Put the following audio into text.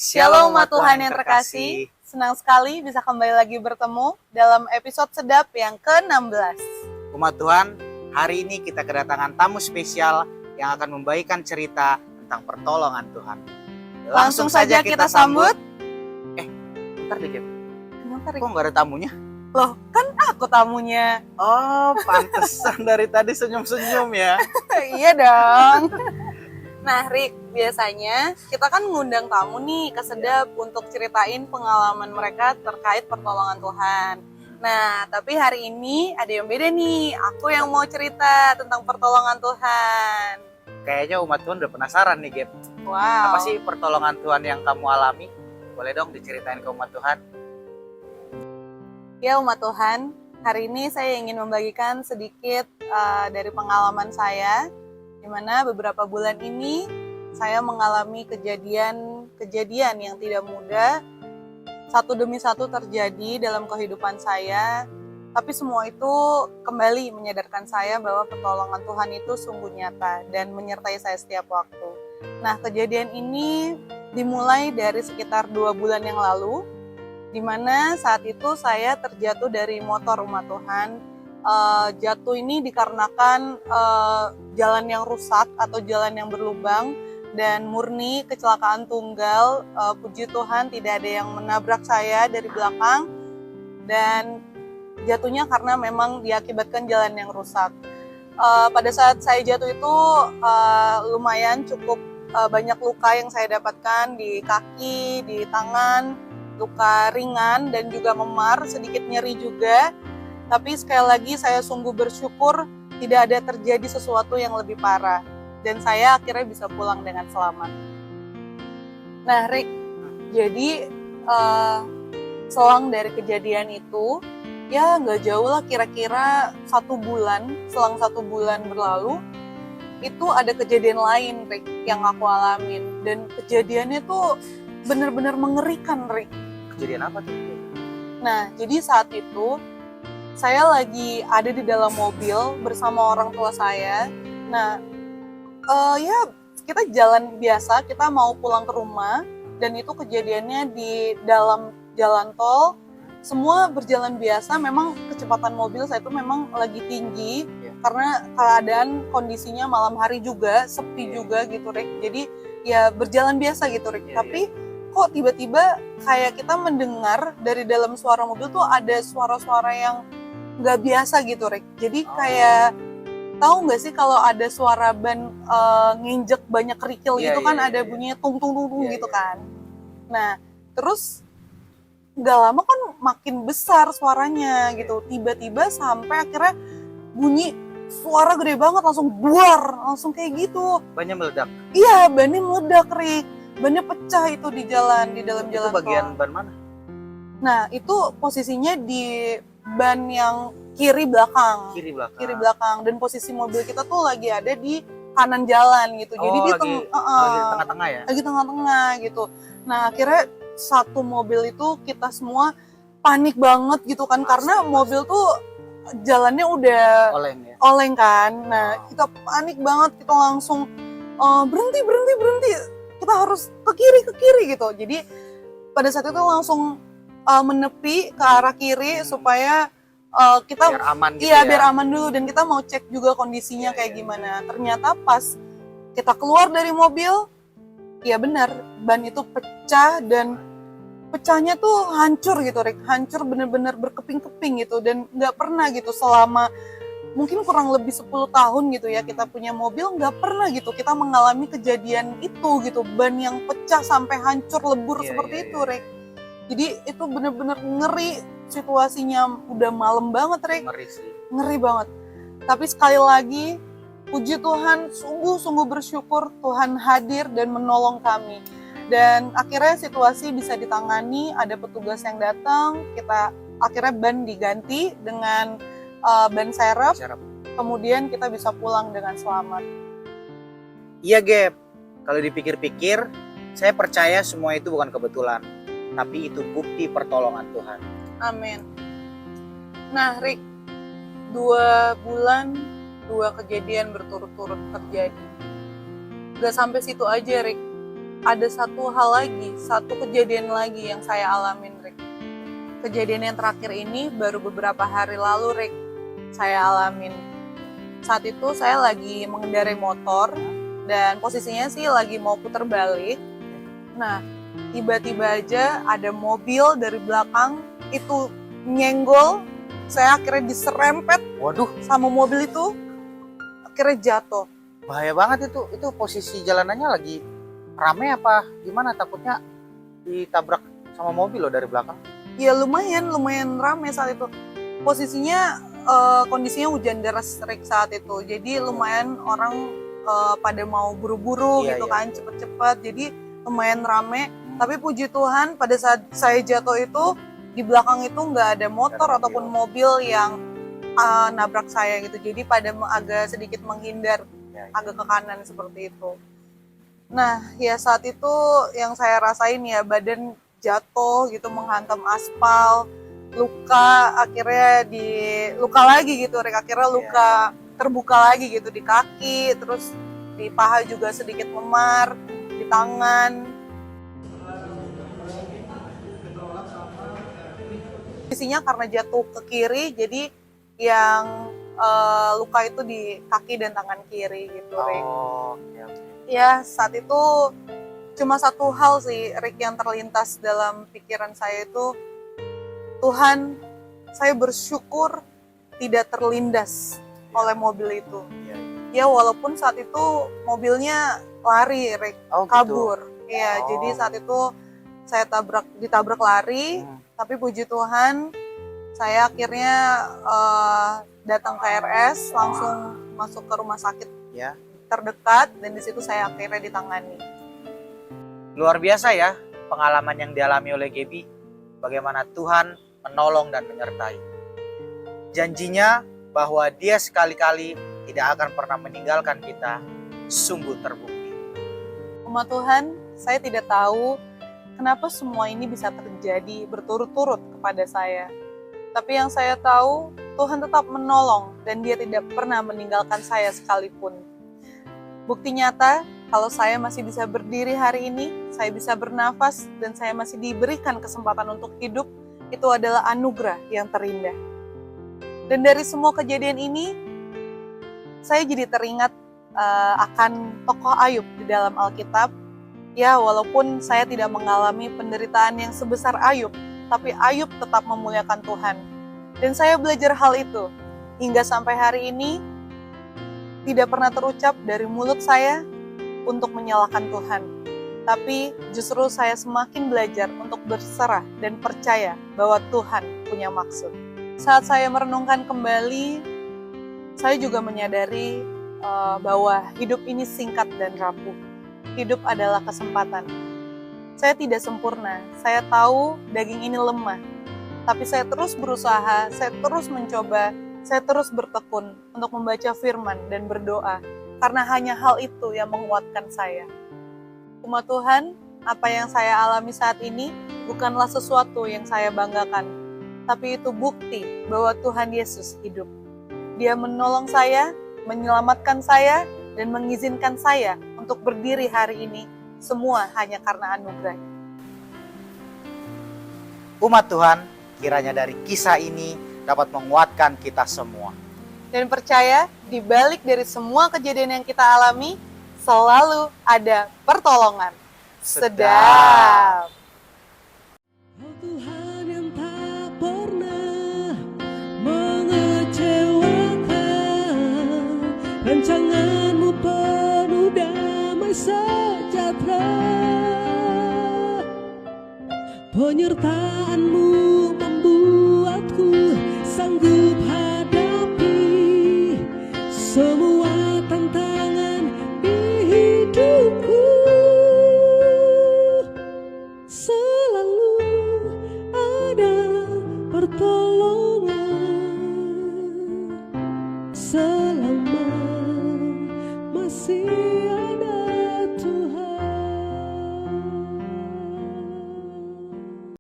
Shalom umat Tuhan yang terkasih, senang sekali bisa kembali lagi bertemu dalam episode sedap yang ke-16. Umat Tuhan, hari ini kita kedatangan tamu spesial yang akan membagikan cerita tentang pertolongan Tuhan. Langsung saja kita sambut. Bentar deh, Gem. Kenapa, Rik? Kok nggak ada tamunya? Loh, kan aku tamunya. Oh, pantesan dari tadi senyum-senyum ya. Iya dong. Nah, Rik, biasanya kita kan ngundang tamu nih ke Sedap untuk ceritain pengalaman mereka terkait pertolongan Tuhan. Nah, tapi hari ini ada yang beda nih. Aku yang mau cerita tentang pertolongan Tuhan. Kayaknya umat Tuhan udah penasaran nih, Gem. Wow. Apa sih pertolongan Tuhan yang kamu alami? Boleh dong diceritain ke umat Tuhan? Ya umat Tuhan, hari ini saya ingin membagikan sedikit dari pengalaman saya, di mana beberapa bulan ini saya mengalami kejadian yang tidak mudah, satu demi satu terjadi dalam kehidupan saya, tapi semua itu kembali menyadarkan saya bahwa pertolongan Tuhan itu sungguh nyata dan menyertai saya setiap waktu. Nah, kejadian ini dimulai dari sekitar 2 bulan yang lalu, di mana saat itu saya terjatuh dari motor umat Tuhan. Jatuh ini dikarenakan jalan yang rusak atau jalan yang berlubang dan murni kecelakaan tunggal. Puji Tuhan tidak ada yang menabrak saya dari belakang dan jatuhnya karena memang diakibatkan jalan yang rusak. Pada saat saya jatuh itu lumayan cukup banyak luka yang saya dapatkan di kaki, di tangan, luka ringan dan juga memar, sedikit nyeri juga. Tapi sekali lagi saya sungguh bersyukur tidak ada terjadi sesuatu yang lebih parah. Dan saya akhirnya bisa pulang dengan selamat. Nah, Rick, jadi selang dari kejadian itu, ya nggak jauh lah, kira-kira 1 bulan, selang 1 bulan berlalu, itu ada kejadian lain, Rick, yang aku alamin. Dan kejadiannya tuh bener-bener mengerikan, Rick. Kejadian apa tuh? Nah, jadi saat itu saya lagi ada di dalam mobil bersama orang tua saya. Nah, ya kita jalan biasa, kita mau pulang ke rumah, dan itu kejadiannya di dalam jalan tol. Semua berjalan biasa, memang kecepatan mobil saya itu memang lagi tinggi, karena keadaan kondisinya malam hari juga, sepi juga gitu, Rick. Jadi ya berjalan biasa gitu, Rick. Tapi kok tiba-tiba kayak kita mendengar dari dalam suara mobil tuh ada suara-suara yang nggak biasa gitu, Rick. Jadi kayak tahu nggak sih kalau ada suara ban nginjek banyak kerikil gitu kan, ada bunyinya tung tung tung tung gitu kan. Nah, terus nggak lama kan makin besar suaranya gitu. Tiba-tiba sampai akhirnya bunyi suara gede banget, langsung buar, langsung kayak gitu. Bannya meledak? Iya, bannya meledak, Rick. Bannya pecah itu di dalam jalan itu bagian tol. ban mana? Nah, itu posisinya di ban yang kiri belakang. Kiri belakang. Dan posisi mobil kita tuh lagi ada di kanan jalan gitu. Jadi di tengah-tengah ya? Lagi tengah-tengah gitu. Nah, akhirnya satu mobil itu kita semua panik banget gitu kan. Karena mobil tuh jalannya udah oleng kan. Nah, kita panik banget. Kita langsung berhenti. Kita harus ke kiri gitu. Jadi pada saat itu langsung menepi ke arah kiri supaya kita biar aman gitu biar aman dulu, dan kita mau cek juga kondisinya kayak gimana. Ternyata pas kita keluar dari mobil, ya benar, ban itu pecah, dan pecahnya tuh hancur gitu, Rick. Hancur bener-bener berkeping-keping gitu, dan nggak pernah gitu selama mungkin kurang lebih 10 tahun gitu ya kita punya mobil, nggak pernah gitu kita mengalami kejadian itu gitu, ban yang pecah sampai hancur lebur seperti itu, Rick. Jadi itu bener-bener ngeri, situasinya udah malam banget, Rick. Ngeri banget. Tapi sekali lagi, puji Tuhan, sungguh-sungguh bersyukur Tuhan hadir dan menolong kami. Dan akhirnya situasi bisa ditangani, ada petugas yang datang, kita akhirnya ban diganti dengan ban serep, kemudian kita bisa pulang dengan selamat. Iya, Gap. Kalau dipikir-pikir, saya percaya semua itu bukan kebetulan, tapi itu bukti pertolongan Tuhan. Amin. Nah, Rick, 2 bulan, 2 kejadian berturut-turut terjadi. Gak sampai situ aja, Rick. ada satu hal lagi, satu kejadian lagi yang saya alamin, Rick. Kejadian yang terakhir ini baru beberapa hari lalu, Rick, saya alamin. Saat itu saya lagi mengendarai motor dan posisinya sih lagi mau putar balik. Nah, tiba-tiba aja ada mobil dari belakang itu nyenggol. Saya akhirnya diserempet Waduh, sama mobil itu, akhirnya jatuh. bahaya banget itu. Itu posisi jalanannya lagi rame apa gimana? Takutnya ditabrak sama mobil loh dari belakang. Ya lumayan rame saat itu. Posisinya kondisinya hujan deras, Rick, saat itu. Jadi lumayan orang pada mau buru-buru Iya, gitu iya. kan, cepet-cepet. Jadi lumayan rame. Tapi puji Tuhan pada saat saya jatuh itu di belakang itu nggak ada motor Ada ataupun mobil yang nabrak saya gitu. Jadi pada agak sedikit menghindar, Ya, ya. agak ke kanan seperti itu. Nah, ya saat itu yang saya rasain ya badan jatuh gitu menghantam aspal, luka akhirnya luka lagi gitu, Rick. Akhirnya luka terbuka lagi gitu di kaki, terus di paha juga sedikit memar, di tangan. Isinya karena jatuh ke kiri, jadi yang luka itu di kaki dan tangan kiri gitu, Rick. Oh, oke, oke. Ya, saat itu cuma satu hal sih, Rick, yang terlintas dalam pikiran saya itu, Tuhan, saya bersyukur tidak terlindas oleh mobil itu. Iya, iya. Ya, walaupun saat itu mobilnya lari, Rick, Oh, gitu. kabur. Iya, Oh. jadi saat itu saya ditabrak lari, tapi puji Tuhan, saya akhirnya datang ke RS, langsung masuk ke rumah sakit Ya. terdekat, dan di situ saya akhirnya ditangani. Luar biasa ya pengalaman yang dialami oleh Gaby. Bagaimana Tuhan menolong dan menyertai. Janjinya bahwa Dia sekali-kali tidak akan pernah meninggalkan kita sungguh terbukti. Umat Tuhan, saya tidak tahu kenapa semua ini bisa terjadi berturut-turut kepada saya. Tapi yang saya tahu, Tuhan tetap menolong dan Dia tidak pernah meninggalkan saya sekalipun. Bukti nyata, kalau saya masih bisa berdiri hari ini, saya bisa bernafas, dan saya masih diberikan kesempatan untuk hidup, itu adalah anugerah yang terindah. Dan dari semua kejadian ini, saya jadi teringat akan tokoh Ayub di dalam Alkitab. Ya, walaupun saya tidak mengalami penderitaan yang sebesar Ayub, tapi Ayub tetap memuliakan Tuhan. Dan saya belajar hal itu. Hingga sampai hari ini, tidak pernah terucap dari mulut saya untuk menyalahkan Tuhan. Tapi justru saya semakin belajar untuk berserah dan percaya bahwa Tuhan punya maksud. Saat saya merenungkan kembali, saya juga menyadari bahwa hidup ini singkat dan rapuh. Hidup adalah kesempatan. Saya tidak sempurna, saya tahu daging ini lemah. Tapi saya terus berusaha, saya terus mencoba, saya terus bertekun untuk membaca firman dan berdoa. Karena hanya hal itu yang menguatkan saya. Umat Tuhan, apa yang saya alami saat ini bukanlah sesuatu yang saya banggakan. Tapi itu bukti bahwa Tuhan Yesus hidup. Dia menolong saya, menyelamatkan saya, dan mengizinkan saya untuk berdiri hari ini. Semua hanya karena anugerah. Umat Tuhan, kiranya dari kisah ini dapat menguatkan kita semua. Dan percaya, di balik dari semua kejadian yang kita alami, selalu ada pertolongan. Sedap. Oh Tuhan yang tak pernah mengecewakan, rancangan-Mu penuh damai sejahtera, penyertaan-Mu membuatku sanggup hadapi semua tantangan di hidupku. Selalu ada pertolongan.